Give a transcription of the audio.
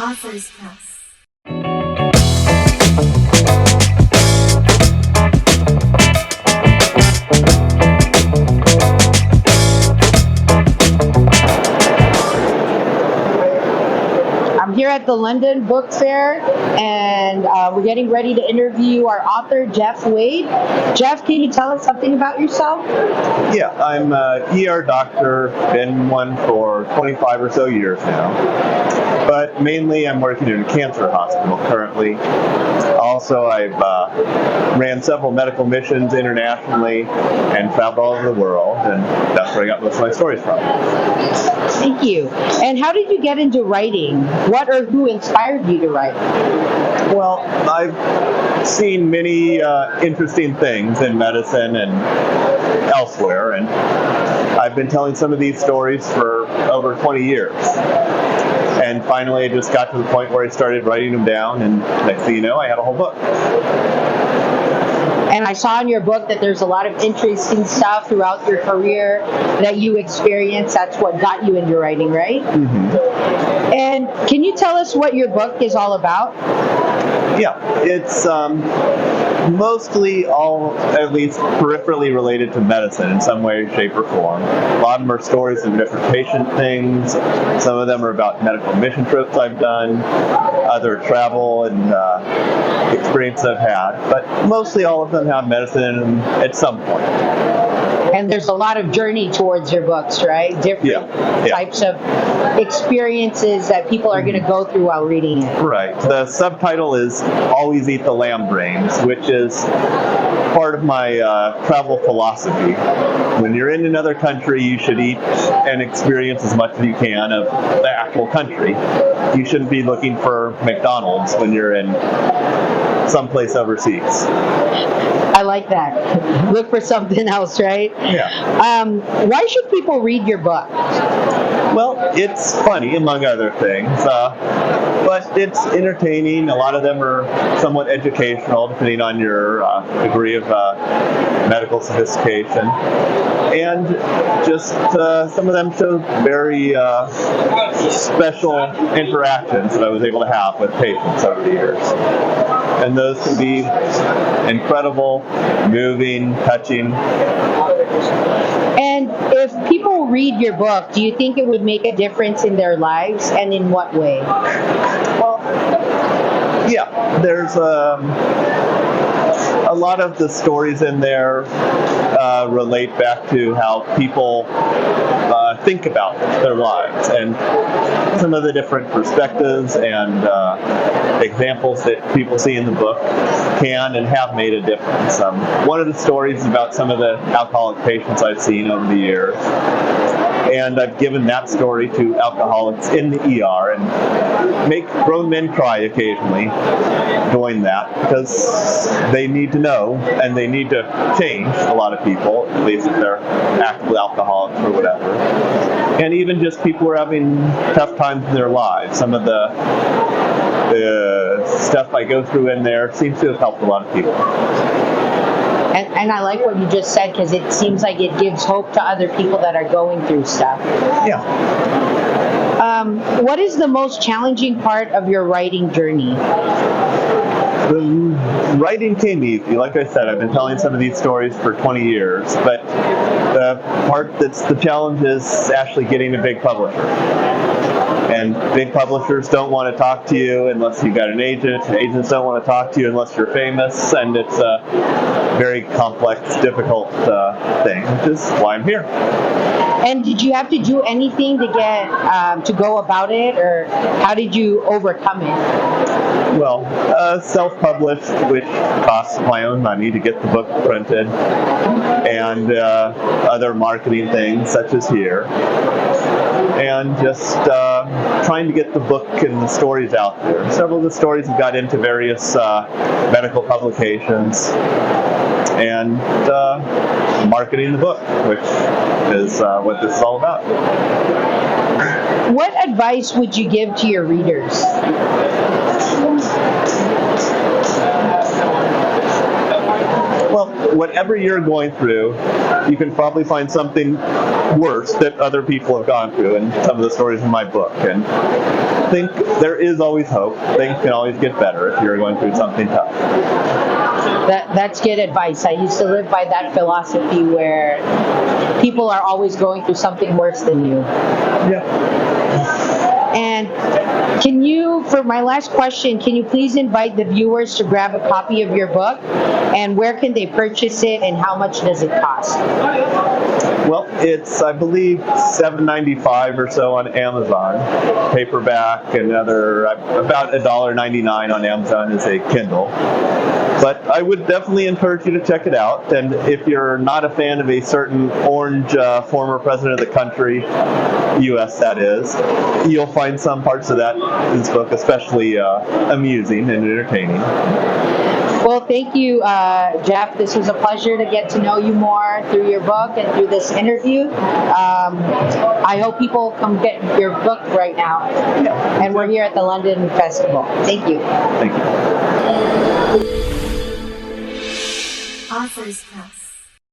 Authors Plus. I'm here at the London Book Fair, and we're getting ready to interview our author, Jeff Wade. Jeff, can you tell us something about yourself? Yeah, I'm an ER doctor, been one for 25 or so years now. But mainly I'm working in a cancer hospital currently. Also, I've ran several medical missions internationally and traveled all over the world, and that's where I got most of my stories from. Thank you. And how did you get into writing? What or who inspired you to write? Well, I've seen many interesting things in medicine and elsewhere, and I've been telling some of these stories for over 20 years. And finally, I just got to the point where I started writing them down, and next thing you know, I had a whole book. And I saw in your book that there's a lot of interesting stuff throughout your career that you experienced. That's what got you into writing, right? Mm-hmm. And can you tell us what your book is all about? Yeah, it's mostly all, at least peripherally related to medicine in some way, shape, or form. A lot of them are stories of different patient things. Some of them are about medical mission trips I've done, other travel and experience I've had. But mostly all of them have medicine in them at some point. And there's a lot of journey towards your books, right? Different types of experiences that people are going to go through while reading it. Right. The subtitle is Always Eat the Lamb Brains, which is part of my travel philosophy. When you're in another country, you should eat and experience as much as you can of the actual country. You shouldn't be looking for McDonald's when you're in someplace overseas. I like that. Look for something else, right? Yeah. Why should people read your book? Well, it's funny, among other things, but it's entertaining. A lot of them are somewhat educational, depending on your degree of medical sophistication. And just some of them show very special interactions that I was able to have with patients over the years. And those can be incredible, moving, touching. And if people read your book, do you think it would make a difference in their lives, and in what way? Well, yeah, there's a lot of the stories in there relate back to how people think about their lives, and some of the different perspectives and examples that people see in the book can and have made a difference. One of the stories is about some of the alcoholic patients I've seen over the years, and I've given that story to alcoholics in the ER and make grown men cry occasionally doing that, because they need to know and they need to change, a lot of people, at least if they're actively alcoholics or whatever. And even just people who are having tough times in their lives. Some of the stuff I go through in there seems to have helped a lot of people. And I like what you just said, because it seems like it gives hope to other people that are going through stuff. Yeah. What is the most challenging part of your writing journey? The writing came easy. Like I said, I've been telling some of these stories for 20 years, but the part that's the challenge is actually getting a big publisher. And big publishers don't want to talk to you unless you've got an agent. Agents don't want to talk to you unless you're famous, and it's a very complex, difficult thing, which is why I'm here. And did you have to do anything to get to go about it, or how did you overcome it? Well, self-published, which costs my own money to get the book printed, and other marketing things such as here, and just trying to get the book and the stories out there. Several of the stories have got into various medical publications, and marketing the book, which is what this is all about. What advice would you give to your readers? Well, whatever you're going through, you can probably find something worse that other people have gone through in some of the stories in my book. And think there is always hope. Things can always get better if you're going through something tough. That's good advice. I used to live by that philosophy where people are always going through something worse than you. Yeah. And can you, for my last question, can you please invite the viewers to grab a copy of your book? And where can they purchase it, and how much does it cost? Well, it's, I believe, $7.95 or so on Amazon. Paperback, another, about $1.99 on Amazon is a Kindle. But I would definitely encourage you to check it out. And if you're not a fan of a certain orange former president of the country, U.S. that is, you'll find some parts of that in this book especially amusing and entertaining. Well, thank you, Jeff. This was a pleasure to get to know you more through your book and through this interview. I hope people come get your book right now. And we're here at the London Festival. Thank you. Thank you. Authors Press.